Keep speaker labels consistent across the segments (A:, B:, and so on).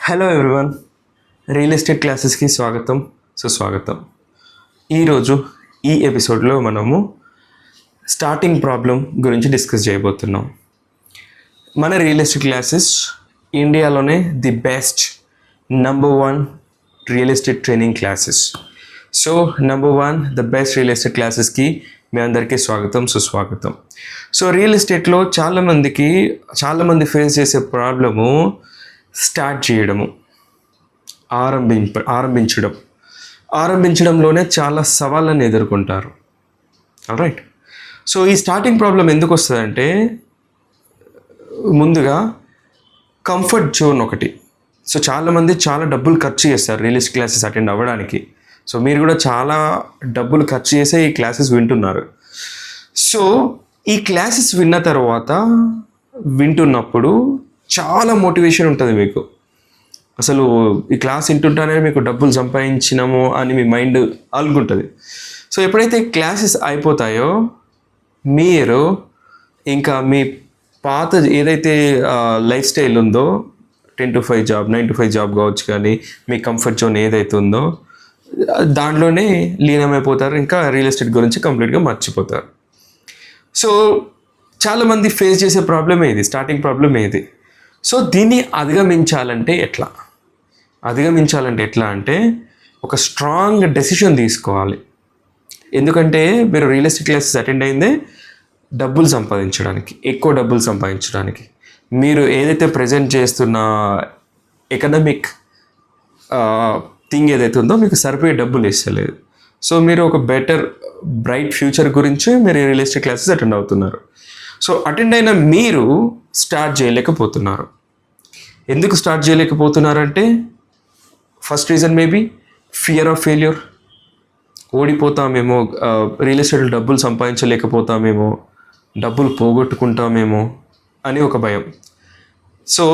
A: Hello everyone, real estate క్లాసెస్కి స్వాగతం సుస్వాగతం. ఈరోజు ఈ ఎపిసోడ్లో మనము స్టార్టింగ్ ప్రాబ్లం గురించి డిస్కస్ చేయబోతున్నాం. మన రియల్ ఎస్టేట్ క్లాసెస్ ఇండియాలోనే the best number 1 real estate training classes. So number 1 the best real estate క్లాసెస్కి మీ అందరికీ స్వాగతం సుస్వాగతం. సో రియల్ ఎస్టేట్లో చాలామంది ఫేస్ చేసే ప్రాబ్లము స్టార్ట్ చేయడము, ఆరంభించడంలోనే చాలా సవాళ్ళని ఎదుర్కొంటారు. రైట్. సో ఈ స్టార్టింగ్ ప్రాబ్లం ఎందుకు వస్తుందంటే, ముందుగా కంఫర్ట్ జోన్ ఒకటి. సో చాలామంది చాలా డబ్బులు ఖర్చు చేస్తారు రియల్ ఎస్టేట్ క్లాసెస్ అటెండ్ అవ్వడానికి. సో మీరు కూడా చాలా డబ్బులు ఖర్చు చేసే ఈ క్లాసెస్ వింటున్నారు. సో ఈ క్లాసెస్ వింటున్నప్పుడు చాలా మోటివేషన్ ఉంటుంది మీకు. అసలు ఈ క్లాస్ వింటుంటానే మీకు డబ్బులు సంపాదించినాము అని మీ మైండ్ అనుకుంటుంది. సో ఎప్పుడైతే క్లాసెస్ అయిపోతాయో మీరు ఇంకా మీ పాత ఏదైతే లైఫ్ స్టైల్ ఉందో, 10 to 5 జాబ్, 9 to 5 జాబ్ కావచ్చు, కానీ మీ కంఫర్ట్ జోన్ ఏదైతే ఉందో దాంట్లోనే లీనమైపోతారు. ఇంకా రియల్ ఎస్టేట్ గురించి కంప్లీట్గా మర్చిపోతారు. సో చాలామంది ఫేస్ చేసే ప్రాబ్లమే ఇది, స్టార్టింగ్ ప్రాబ్లమ్ ఇది. సో దీన్ని అధిగమించాలంటే ఎట్లా అంటే ఒక స్ట్రాంగ్ డెసిషన్ తీసుకోవాలి. ఎందుకంటే మీరు రియల్ ఎస్టేట్ క్లాసెస్ అటెండ్ అయిందే డబ్బులు సంపాదించడానికి, ఎక్కువ డబ్బులు సంపాదించడానికి. మీరు ఏదైతే ప్రజెంట్ చేస్తున్న ఎకనామిక్ థింగ్ ఏదైతే ఉందో మీకు సరిపోయే డబ్బులు ఇస్తలేదు. సో మీరు ఒక బెటర్ బ్రైట్ ఫ్యూచర్ గురించి మీరు రియల్ ఎస్టేట్ క్లాసెస్ అటెండ్ అవుతున్నారు. సో అటెండ్ అయిన మీరు స్టార్ట్ చేయలేకపోతున్నారు. ఎందుకు స్టార్ట్ చేయలేకపోతున్నారంటే, first reason maybe fear of failure. ఓడిపోతామేమో, రియల్ ఎస్టేట్లో డబ్బులు సంపాదించలేకపోతామేమో, డబ్బులు పోగొట్టుకుంటామేమో అని ఒక భయం. సో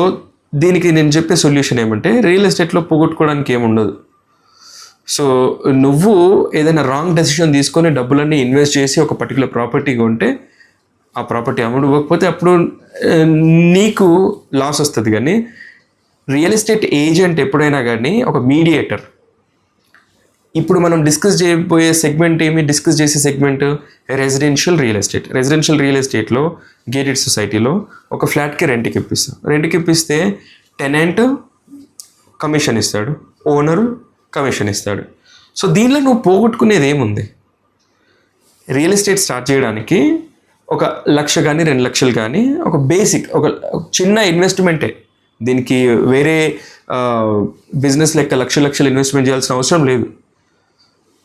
A: దీనికి నేను చెప్పే సొల్యూషన్ ఏమంటే, రియల్ ఎస్టేట్లో పోగొట్టుకోవడానికి ఏముండదు. సో నువ్వు ఏదైనా రాంగ్ డెసిషన్ తీసుకొని డబ్బులన్నీ ఇన్వెస్ట్ చేసి ఒక పర్టికులర్ ప్రాపర్టీ కొంటే ఆ ప్రాపర్టీ అమ్ముడుపోకపోతే అప్పుడు నీకు లాస్ వస్తుంది. కానీ రియల్ ఎస్టేట్ ఏజెంట్ ఎప్పుడైనా కానీ ఒక మీడియేటర్. ఇప్పుడు మనం డిస్కస్ చేసే సెగ్మెంట్ రెసిడెన్షియల్ రియల్ ఎస్టేట్లో గేటెడ్ సొసైటీలో ఒక ఫ్లాట్కి రెంట్కి ఇప్పిస్తే టెనెంట్ కమిషన్ ఇస్తాడు, ఓనర్ కమిషన్ ఇస్తాడు. సో దీనిలో నువ్వు పోగొట్టుకునేది ఏముంది? రియల్ ఎస్టేట్ స్టార్ట్ చేయడానికి 1,00,000 కానీ 2,00,000 కానీ ఒక బేసిక్, ఒక చిన్న ఇన్వెస్ట్మెంటే. దీనికి వేరే బిజినెస్ లెక్క లక్షలు ఇన్వెస్ట్మెంట్ చేయాల్సిన అవసరం లేదు.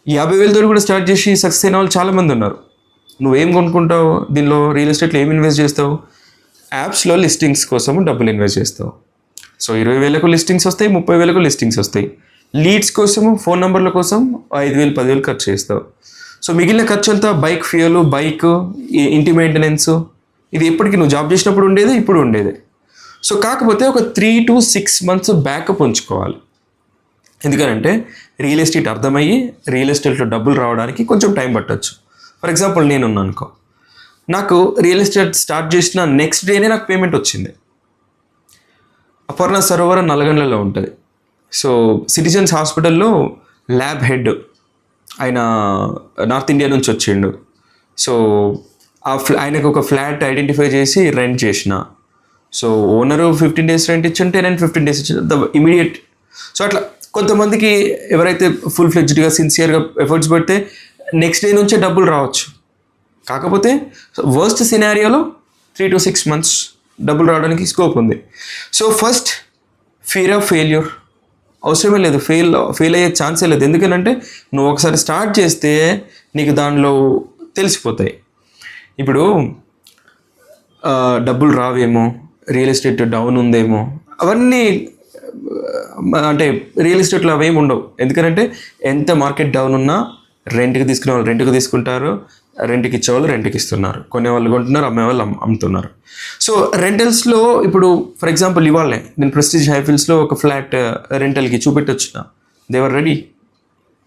A: 50,000 కూడా స్టార్ట్ చేసి సక్సెస్ అయిన వాళ్ళు చాలామంది ఉన్నారు. నువ్వేం కొనుక్కుంటావు? దీనిలో రియల్ ఎస్టేట్లో ఏం ఇన్వెస్ట్ చేస్తావు? యాప్స్లో లిస్టింగ్స్ కోసం డబ్బులు ఇన్వెస్ట్ చేస్తావు. సో 20,000 లిస్టింగ్స్ వస్తాయి, 30,000 లిస్టింగ్స్ వస్తాయి. లీడ్స్ కోసము, ఫోన్ నెంబర్ల కోసం 5,000, 10,000 ఖర్చు చేస్తావు. సో మిగిలిన ఖర్చు అంతా బైక్ ఫ్యూయల్, ఇంటి మెయింటెనెన్స్, ఇది ఎప్పటికీ నువ్వు జాబ్ చేసినప్పుడు ఉండేదే, ఇప్పుడు ఉండేదే. సో కాకపోతే ఒక 3 to 6 months బ్యాకప్ ఉంచుకోవాలి. ఎందుకంటే రియల్ ఎస్టేట్ అర్థమయ్యి రియల్ ఎస్టేట్లో డబ్బులు రావడానికి కొంచెం టైం పట్టచ్చు. ఫర్ ఎగ్జాంపుల్ నేనున్నా అనుకో, నాకు రియల్ ఎస్టేట్ స్టార్ట్ చేసిన నెక్స్ట్ డేనే నాకు పేమెంట్ వచ్చింది. అపర్ణ సరోవర్ నల్గొండలో ఉంటుంది. సో సిటిజన్స్ హాస్పిటల్లో ల్యాబ్ హెడ్ ఆయన నార్త్ ఇండియా నుంచి వచ్చిండు. సో ఆయనకు ఒక ఫ్లాట్ ఐడెంటిఫై చేసి రెంట్ చేసిన. సో ఓనరు 15 days రెంట్ ఇచ్చుంటే నేను 15 days ఇచ్చిన ఇమీడియట్. సో అట్లా కొంతమందికి ఎవరైతే ఫుల్ ఫ్లెడ్జ్డ్గా సిన్సియర్గా ఎఫర్ట్స్ పెడితే నెక్స్ట్ డే నుంచే డబ్బులు రావచ్చు. కాకపోతే వర్స్ట్ సినారియోలో 3 to 6 months డబ్బులు రావడానికి స్కోప్ ఉంది. So first fear of failure అవసరమే లేదు, ఫెయిల్ అయ్యే ఛాన్సే లేదు. ఎందుకంటే నువ్వు ఒకసారి స్టార్ట్ చేస్తే నీకు దానిలో తెలిసిపోతాయి. ఇప్పుడు డబ్బులు రావేమో, రియల్ ఎస్టేట్ డౌన్ ఉందేమో, అవన్నీ అంటే రియల్ ఎస్టేట్లో అవేమి ఉండవు. ఎందుకంటే ఎంత మార్కెట్ డౌన్ ఉన్నా రెంట్కి తీసుకునే వాళ్ళు రెంట్కి తీసుకుంటారు, రెంట్కి ఇచ్చేవాళ్ళు రెంట్కి ఇస్తున్నారు, కొనేవాళ్ళు కొంటున్నారు, అమ్మేవాళ్ళు అమ్ముతున్నారు. సో రెంటల్స్లో ఇప్పుడు ఫర్ ఎగ్జాంపుల్ ఇవాళే నేను ప్రెస్టీజ్ హైఫిల్స్లో ఒక ఫ్లాట్ రెంటల్కి చూపెట్టొచ్చిన. They were ready,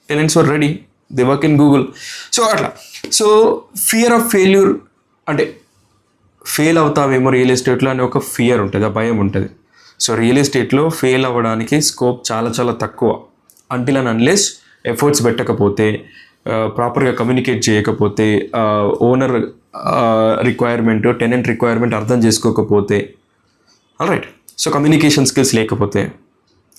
A: tenants were ready, they work in Google. So అట్లా. సో ఫియర్ ఆఫ్ ఫెయిల్యూర్ అంటే ఫెయిల్ అవుతావేమో రియల్ ఎస్టేట్లో అని ఒక ఫియర్ ఉంటుంది, ఆ భయం ఉంటుంది. సో రియల్ ఎస్టేట్లో ఫెయిల్ అవ్వడానికి స్కోప్ చాలా చాలా తక్కువ. అంటిల్ అండ్ అన్లెస్ ఎఫర్ట్స్ పెట్టకపోతే, ప్రాపర్గా కమ్యూనికేట్ చేయకపోతే, ఓనర్ రిక్వైర్మెంట్, టెనెంట్ రిక్వైర్మెంట్ అర్థం చేసుకోకపోతే, ఆల్రైట్. సో కమ్యూనికేషన్ స్కిల్స్ లేకపోతే,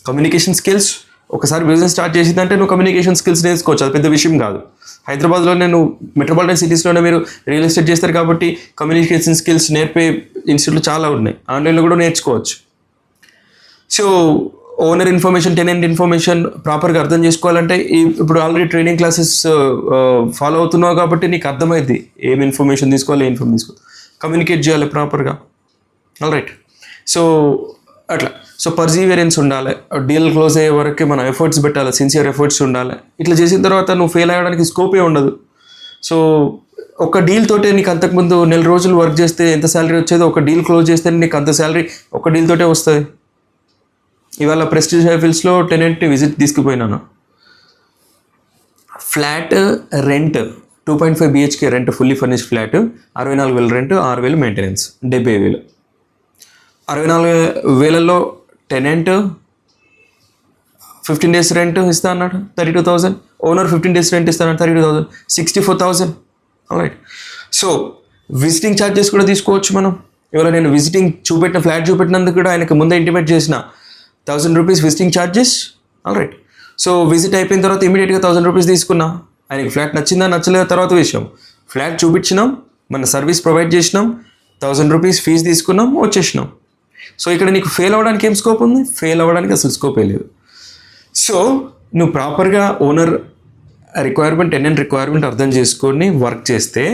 A: కమ్యూనికేషన్ స్కిల్స్ ఒకసారి బిజినెస్ స్టార్ట్ చేసిందంటే నువ్వు కమ్యూనికేషన్ స్కిల్స్ నేర్చుకోవచ్చు, అది పెద్ద విషయం కాదు. హైదరాబాద్లో నేను మెట్రోపాలిటన్ సిటీస్లోనే మీరు రియల్ ఎస్టేట్ చేస్తారు కాబట్టి కమ్యూనికేషన్ స్కిల్స్ నేర్పే ఇన్స్టిట్యూట్లు చాలా ఉన్నాయి, ఆన్లైన్లో కూడా నేర్చుకోవచ్చు. So owner information, tenant information ప్రాపర్గా అర్థం చేసుకోవాలంటే ఇప్పుడు ఆల్రెడీ ట్రైనింగ్ క్లాసెస్ ఫాలో అవుతున్నావు కాబట్టి నీకు అర్థమైంది ఏం ఇన్ఫర్మేషన్ తీసుకోవాలి, ఏ ఇన్ఫర్మేషన్ తీసుకోవాలి, కమ్యూనికేట్ చేయాలి ప్రాపర్గా. ఆల్రైట్. సో అట్లా. సో పర్సీవియరెన్స్ ఉండాలి, డీల్ క్లోజ్ అయ్యే వరకు మనం ఎఫర్ట్స్ పెట్టాలి, సిన్సియర్ ఎఫర్ట్స్ ఉండాలి. ఇట్లా చేసిన తర్వాత నువ్వు ఫెయిల్ అయ్యడానికి స్కోపే ఉండదు. సో ఒక డీల్ తోటే నీకు అంతకుముందు నెల రోజులు వర్క్ చేస్తే ఎంత శాలరీ వచ్చేదో ఒక డీల్ క్లోజ్ చేస్తే నీకు అంత శాలరీ ఒక డీల్ తోటే వస్తుంది. ఇవాళ ప్రెస్టీజ్ హైఫిల్స్లో టెనెంట్ విజిట్ తీసుకుపోయినాను. Flat rent 2.5 BHK rent, fully furnished flat, 64,000 rent, 6,000 maintenance, 70,000. 64,000లో టెనెంట్ 15 days రెంట్ ఇస్తా అన్నాడు, 32,000. ఓనర్ 15 days రెంట్ ఇస్తా అన్నాడు, 32,000, 64,000. రైట్. సో విజిటింగ్ ఛార్జెస్ కూడా తీసుకోవచ్చు మనం. ఇవాళ నేను విజిటింగ్ చూపెట్టిన ఫ్లాట్ చూపెట్టినందుకు కూడా ఆయనకు ముందే ఇంటిమేట్ చేసిన 1,000 rupees visiting charges. Alright. So visit అయిపోయిన తర్వాత ఇమీడియట్గా 1,000 రూపీస్ తీసుకున్నా. ఆయనకి ఫ్లాట్ నచ్చిందా నచ్చలేదా తర్వాత విషయం. ఫ్లాట్ చూపించినాం, మన సర్వీస్ ప్రొవైడ్ చేసినాం, 1,000 రూపీస్ ఫీజు తీసుకున్నాం, వచ్చేసినాం. సో ఇక్కడ నీకు ఫెయిల్ అవ్వడానికి ఏం స్కోప్ ఉంది? ఫెయిల్ అవ్వడానికి అసలు స్కోపే లేదు. సో నువ్వు ప్రాపర్గా ఓనర్ రిక్వైర్మెంట్, టెనెంట్ రిక్వైర్మెంట్ అర్థం చేసుకొని వర్క్ చేస్తే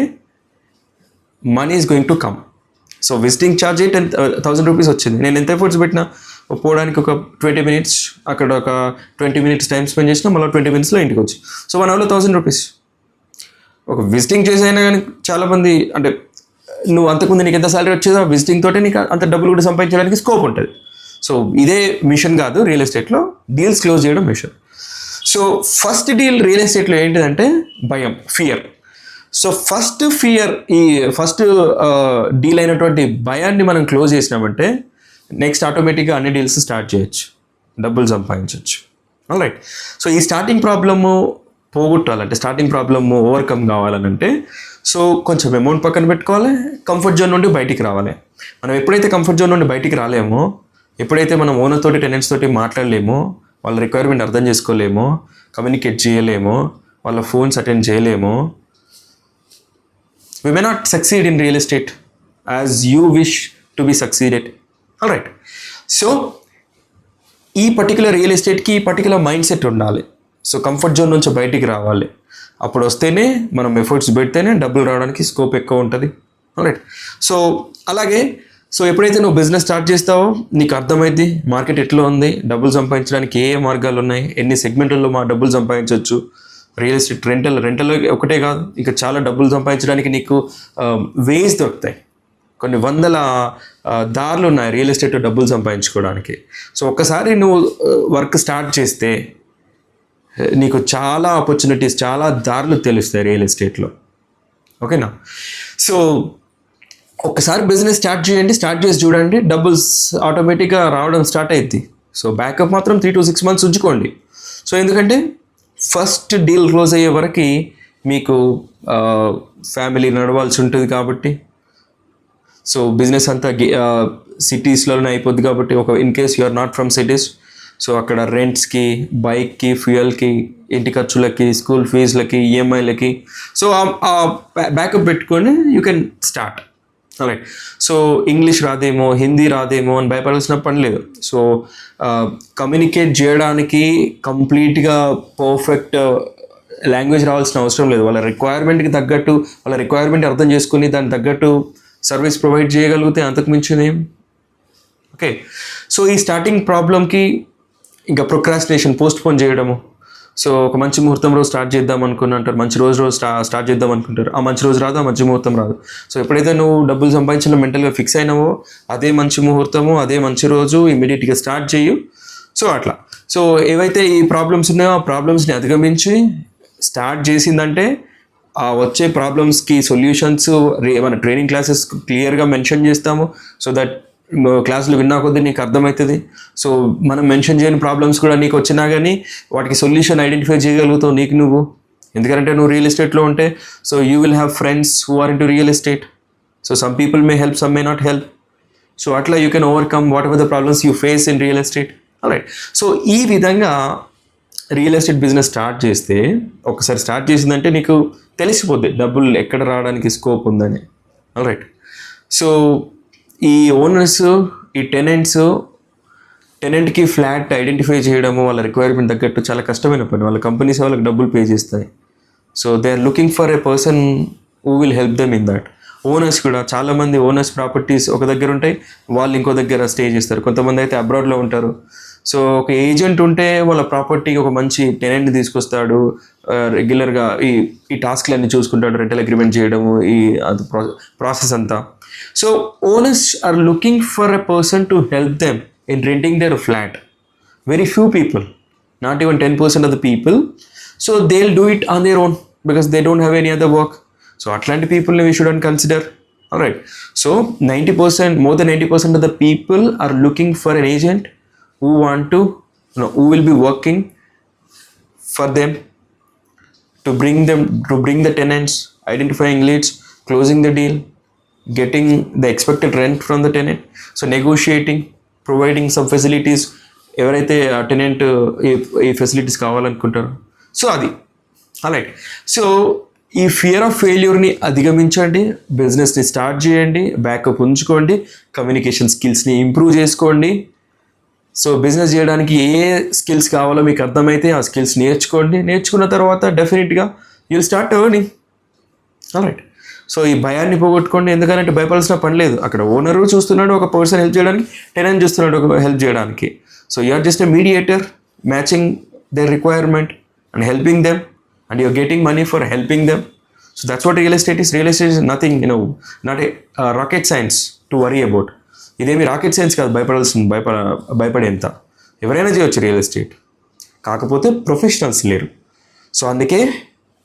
A: money is going to come. So visiting charge 1,000 rupees వచ్చింది. నేను ఎంత ఎఫర్ట్స్ పెట్టినా, పోవడానికి ఒక 20 minutes, అక్కడ ఒక 20 minutes టైం స్పెండ్ చేసినా, మళ్ళీ 20 minutesలో ఇంటికి వచ్చి. So 1 hourలో 1,000 rupees. ఒక విజిటింగ్ చేసైనా కానీ చాలామంది అంటే నువ్వు అంతకుముందు నీకు ఎంత సాలరీ వచ్చేదో విజిటింగ్ తోటే నీకు అంత డబ్బులు కూడా సంపాదించడానికి స్కోప్ ఉంటుంది. సో ఇదే మిషన్ కాదు రియల్ ఎస్టేట్లో, డీల్స్ క్లోజ్ చేయడం mission. So first deal real ఎస్టేట్లో ఏంటిదంటే భయం, ఫియర్. సో ఫస్ట్ డీల్ అయినటువంటి భయాన్ని మనం క్లోజ్ చేసినామంటే నెక్స్ట్ ఆటోమేటిక్గా అన్ని డీల్స్ స్టార్ట్ చేయొచ్చు, డబ్బులు సంపాదించవచ్చు. ఆల్రైట్. సో ఈ స్టార్టింగ్ ప్రాబ్లము పోగొట్టాలంటే, స్టార్టింగ్ ప్రాబ్లమ్ ఓవర్కమ్ కావాలనంటే, సో కొంచెం అమౌంట్ పక్కన పెట్టుకోవాలి, కంఫర్ట్ జోన్ నుండి బయటికి రావాలి. మనం ఎప్పుడైతే కంఫర్ట్ జోన్ నుండి బయటికి రాలేమో, ఎప్పుడైతే మనం ఓనర్ తోటి, టెనెంట్స్ తోటి మాట్లాడలేమో, వాళ్ళ రిక్వైర్మెంట్ అర్థం చేసుకోలేమో, కమ్యూనికేట్ చేయలేమో, వాళ్ళ ఫోన్స్ అటెండ్ చేయలేమో, we may not succeed in real estate as you wish to be succeeded. Alright. So ఈ పర్టికులర్ రియల్ ఎస్టేట్కి ఈ పర్టికులర్ మైండ్ సెట్ ఉండాలి. సో కంఫర్ట్ జోన్ నుంచి బయటికి రావాలి. అప్పుడు వస్తేనే మనం ఎఫర్ట్స్ పెడితేనే డబ్బులు రావడానికి స్కోప్ ఎక్కువ ఉంటుంది. రైట్. సో అలాగే సో ఎప్పుడైతే నువ్వు బిజినెస్ స్టార్ట్ చేస్తావో నీకు అర్థమైంది మార్కెట్ ఎట్లా ఉంది, డబ్బులు సంపాదించడానికి ఏ మార్గాలు ఉన్నాయి, ఎన్ని సెగ్మెంట్లలో మా డబ్బులు సంపాదించవచ్చు. రియల్ ఎస్టేట్ రెంటల్ ఒకటే కాదు, ఇక చాలా డబ్బులు సంపాదించడానికి నీకు వేస్ దొరుకుతాయి. కొన్ని వందల దారులు ఉన్నాయి రియల్ ఎస్టేట్ డబ్బులు సంపాదించుకోవడానికి. సో ఒక్కసారి నువ్వు వర్క్ స్టార్ట్ చేస్తే నీకు చాలా ఆపర్చునిటీస్, చాలా దారులు తెలుస్తాయి రియల్ ఎస్టేట్లో. ఓకేనా? సో ఒక్కసారి బిజినెస్ స్టార్ట్ చేయండి, స్టార్ట్ చేసి చూడండి, డబ్బులు ఆటోమేటిక్గా రావడం స్టార్ట్ అవుద్ది. సో బ్యాకప్ మాత్రం 3 to 6 months ఉంచుకోండి. సో ఎందుకంటే ఫస్ట్ డీల్ క్లోజ్ అయ్యే వరకు మీకు ఫ్యామిలీ నడవాల్సి ఉంటుంది కాబట్టి, సో బిజినెస్ అంతా సిటీస్లోనే అయిపోద్ది కాబట్టి, ఒక in case you are not from cities, so అక్కడ రెంట్స్కి, బైక్కి, ఫ్యూయల్కి, ఇంటి ఖర్చులకి, స్కూల్ ఫీజులకి, ఈఎంఐలకి, సో ఆ బ్యాకప్ పెట్టుకొని you can start. Right. So English రాదేమో, హిందీ రాదేమో అని భయపడాల్సిన పని లేదు. సో కమ్యూనికేట్ చేయడానికి కంప్లీట్గా పర్ఫెక్ట్ లాంగ్వేజ్ రావాల్సిన అవసరం లేదు. వాళ్ళ రిక్వైర్మెంట్కి తగ్గట్టు, వాళ్ళ రిక్వైర్మెంట్ అర్థం చేసుకుని దానికి తగ్గట్టు సర్వీస్ ప్రొవైడ్ చేయగలిగితే అంతకు మించిదేం. ఓకే. సో ఈ స్టార్టింగ్ ప్రాబ్లమ్కి ఇంకా ప్రొక్రాస్టినేషన్, పోస్ట్పోన్ చేయడము. సో ఒక మంచి ముహూర్తం రోజు స్టార్ట్ చేద్దాం అనుకుని అంటారు, మంచి రోజు స్టార్ట్ చేద్దాం అనుకుంటారు, ఆ మంచి రోజు రాదు, ఆ మంచి ముహూర్తం రాదు. సో ఎప్పుడైతే నువ్వు డబ్బులు సంపాదించిన మెంటల్గా ఫిక్స్ అయినావో అదే మంచి ముహూర్తము, అదే మంచి రోజు, ఇమీడియట్గా స్టార్ట్ చేయు. సో అట్లా. సో ఏవైతే ఈ ప్రాబ్లమ్స్ ఉన్నాయో ఆ ప్రాబ్లమ్స్ని అధిగమించి స్టార్ట్ చేసిందంటే ఆ వచ్చే ప్రాబ్లమ్స్కి సొల్యూషన్స్ మన ట్రైనింగ్ క్లాసెస్ క్లియర్గా మెన్షన్ చేస్తాము. సో దట్ క్లాసులు విన్నా కొద్దీ నీకు అర్థమవుతుంది. సో మనం మెన్షన్ చేయని ప్రాబ్లమ్స్ కూడా నీకు వచ్చినా కానీ వాటికి సొల్యూషన్ ఐడెంటిఫై చేయగలుగుతావు నీకు నువ్వు. ఎందుకంటే నువ్వు రియల్ ఎస్టేట్లో ఉంటే so you will have friends who are into real estate. So some people may help, some may not help. So అట్లా you can overcome whatever the problems you face in real estate. Right. So ఈ విధంగా real estate business start చేస్తే, ఒకసారి start చేసిందంటే నీకు తెలిసిపోద్ది డబ్బులు ఎక్కడ రావడానికి స్కోప్ ఉందని. రైట్. సో ఈ ఓనర్స్, ఈ టెనెంట్కి ఫ్లాట్ ఐడెంటిఫై చేయడము వాళ్ళ రిక్వైర్మెంట్ తగ్గట్టు చాలా కష్టమైన పని. వాళ్ళ కంపెనీస్ వాళ్ళకి డబ్బులు పే చేస్తాయి. So they are looking for a person who will help them in that. Owners కూడా చాలామంది ఓనర్స్ ప్రాపర్టీస్ ఒక దగ్గర ఉంటాయి, వాళ్ళు ఇంకో దగ్గర స్టే చేస్తారు. కొంతమంది అయితే అబ్రాడ్లో ఉంటారు. సో ఒక ఏజెంట్ ఉంటే వాళ్ళ ప్రాపర్టీకి ఒక మంచి టెనెంట్ని తీసుకొస్తాడు, రెగ్యులర్గా ఈ టాస్క్లన్నీ చూసుకుంటాడు, రెంటల్ అగ్రిమెంట్ చేయడము, ఈ అది ప్రాసెస్ అంతా. So owners are looking for a person to help them in renting their flat. Very few people, not even 10% of the people. So they'll do it on their own because they don't have any other work. So Atlantic people we shouldn't consider. All right. So 90%, more than 90% of the people are looking for an agent who want to, who will be working for them to bring the tenants, identifying leads, closing the deal, getting the expected rent from the tenant. So negotiating, providing some facilities, ఎవరైతే tenant ఈ facilities కావాలనుకుంటారో. So అది right. So ఈ fear of ఫెయిల్యూర్ని అధిగమించండి, బిజినెస్ని start చేయండి, backup ఉంచుకోండి, communication స్కిల్స్ని improve చేసుకోండి. So business చేయడానికి ఏ స్కిల్స్ కావాలో మీకు అర్థమైతే ఆ స్కిల్స్ నేర్చుకోండి. నేర్చుకున్న తర్వాత డెఫినెట్గా you will start earning. Right. So ఈ భయాన్ని పోగొట్టుకోండి. ఎందుకంటే భయపడాల్సిన పని లేదు. అక్కడ ఓనరు చూస్తున్నాడు ఒక పర్సన్ హెల్ప్ చేయడానికి, టెనెంట్ చూస్తున్నాడు ఒక హెల్ప్ చేయడానికి. So you are just a mediator matching their requirement and helping them, and you're getting money for helping them. So that's what real estate is. Real estate is nothing, not a rocket science to worry about. ఇదేమి rocket science కాదు భయపడేంత. ఎవరైనా చేయొచ్చు real estate, కాకపోతే professionals లేరు. So అందుకే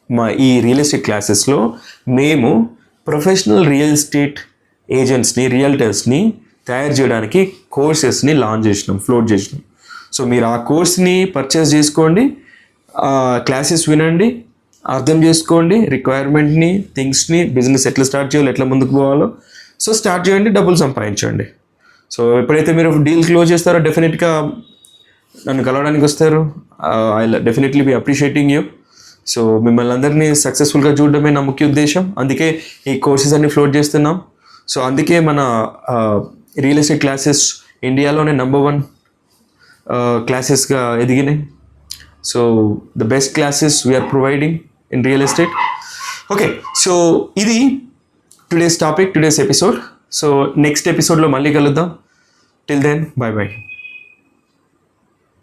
A: మా ఈ real estate క్లాసెస్లో మేము ప్రొఫెషనల్ రియల్ ఎస్టేట్ ఏజెంట్స్ని, రియల్టర్స్ని తయారు చేయడానికి కోర్సెస్ని లాంచ్ చేసినాం, ఫ్లోట్ చేసినాం. సో మీరు ఆ కోర్స్ని పర్చేస్ చేసుకోండి, క్లాసెస్ వినండి, అర్థం చేసుకోండి, రిక్వైర్మెంట్ని, థింగ్స్ని, బిజినెస్ ఎట్లా స్టార్ట్ చేయాలో, ఎట్లా ముందుకు పోవాలో. సో స్టార్ట్ చేయండి, డబ్బులు సంపాదించండి. సో ఎప్పుడైతే మీరు డీల్ క్లోజ్ చేస్తారో డెఫినెట్గా నన్ను కలవడానికి వస్తారు. I definitely be appreciating you. So మిమ్మల్ని అందరినీ సక్సెస్ఫుల్గా చూడడమే నా ముఖ్య ఉద్దేశం. అందుకే ఈ కోర్సెస్ అన్ని ఫ్లోట్ చేస్తున్నాం. సో అందుకే మన రియల్ ఎస్టేట్ క్లాసెస్ ఇండియాలోనే నెంబర్ 1 క్లాసెస్గా ఎదిగినాయి. So the best classes we are providing in real estate. Okay, so ఇది today's topic, today's episode. So next ఎపిసోడ్లో మళ్ళీ కలుద్దాం. Till then, bye bye.